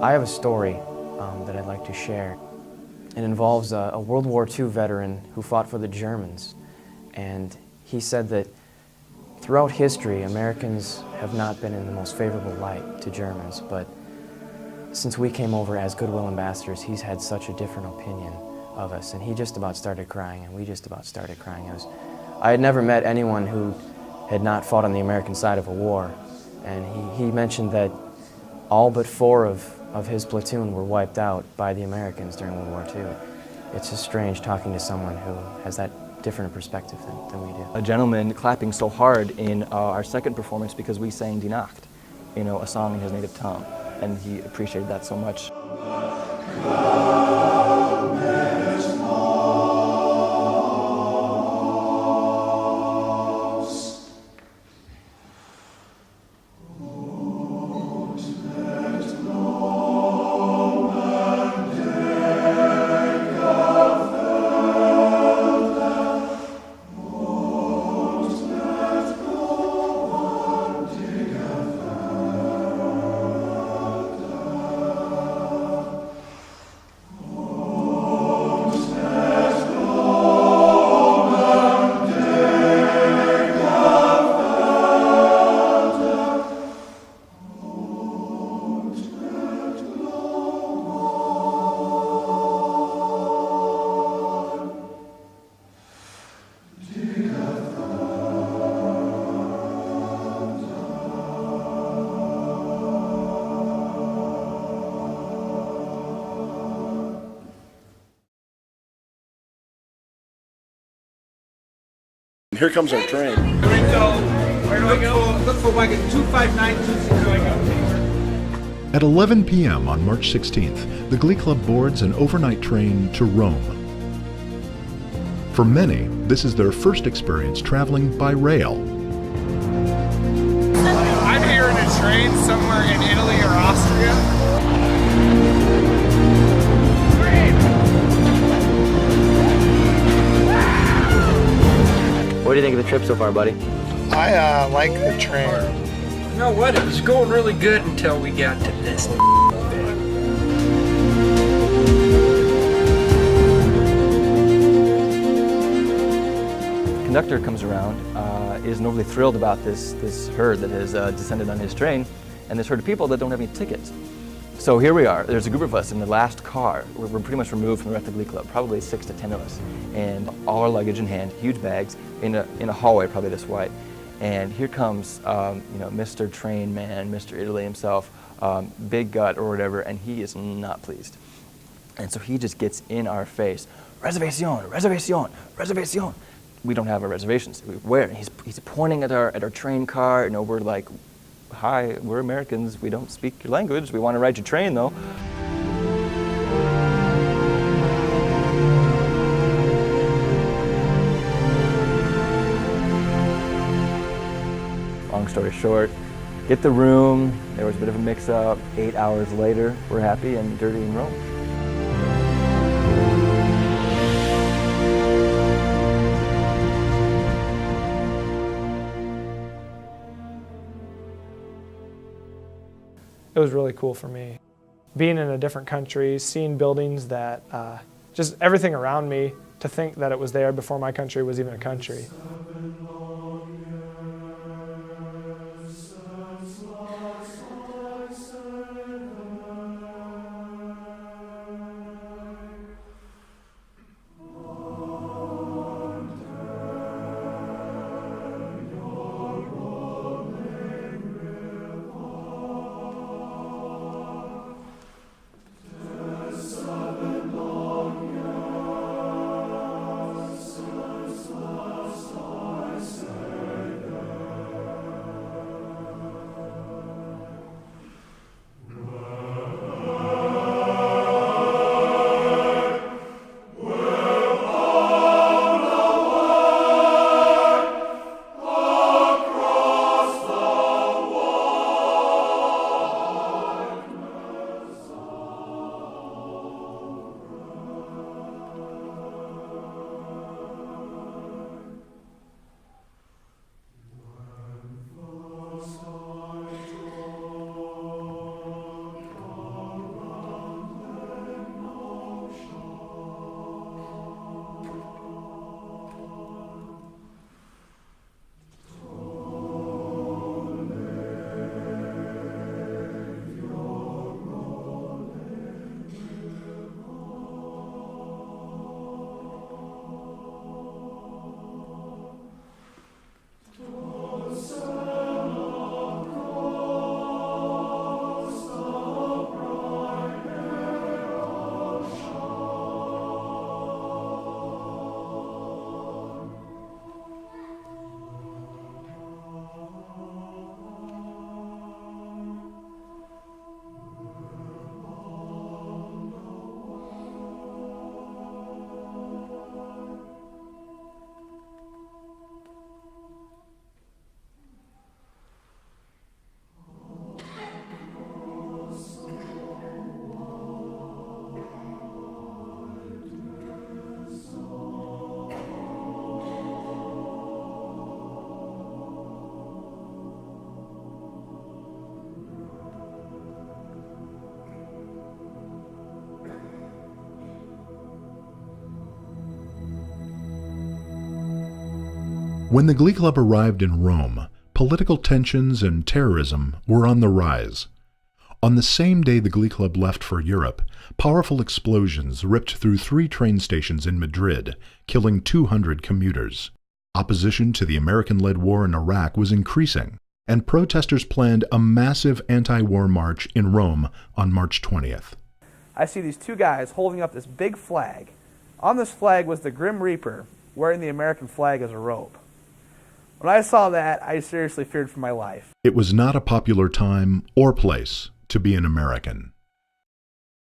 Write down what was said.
I have a story that I'd like to share. It involves a World War II veteran who fought for the Germans. And he said that throughout history, Americans have not been in the most favorable light to Germans, but since we came over as goodwill ambassadors, he's had such a different opinion of us, and he just about started crying, and we just about started crying. I had never met anyone who had not fought on the American side of a war, and he mentioned that all but 4 of his platoon were wiped out by the Americans during World War II. It's just strange talking to someone who has that different perspective than we do. A gentleman clapping so hard in our second performance because we sang Die Nacht, a song in his native tongue, and he appreciated that so much. Here comes our train. Here we go. Where do I go? Look for wagon 25920. At 11 p.m. on March 16th, the Glee Club boards an overnight train to Rome. For many, this is their first experience traveling by rail. I'm here in a train somewhere in Italy or Austria. What do you think of the trip so far, buddy? I like the train. You know what? It was going really good until we got to this bit. The conductor comes around, isn't overly thrilled about this herd that has descended on his train, and this herd of people that don't have any tickets. So here we are. There's a group of us in the last car. We're pretty much removed from the rest of the Glee Club, probably 6 to 10 of us, and all our luggage in hand, huge bags, in a hallway probably this wide. And here comes, Mr. Train Man, Mr. Italy himself, Big Gut or whatever, and he is not pleased. And so he just gets in our face, reservation, reservation, reservation. We don't have our reservations. Where? He's pointing at our train car. We're like, hi, we're Americans. We don't speak your language. We want to ride your train, though. Long story short, get the room. There was a bit of a mix-up. 8 hours later, we're happy and dirty in Rome. It was really cool for me. Being in a different country, seeing buildings that, just everything around me, to think that it was there before my country was even a country. When the Glee Club arrived in Rome, political tensions and terrorism were on the rise. On the same day the Glee Club left for Europe, powerful explosions ripped through 3 train stations in Madrid, killing 200 commuters. Opposition to the American-led war in Iraq was increasing, and protesters planned a massive anti-war march in Rome on March 20th. I see these 2 guys holding up this big flag. On this flag was the Grim Reaper, wearing the American flag as a robe. When I saw that, I seriously feared for my life. It was not a popular time or place to be an American.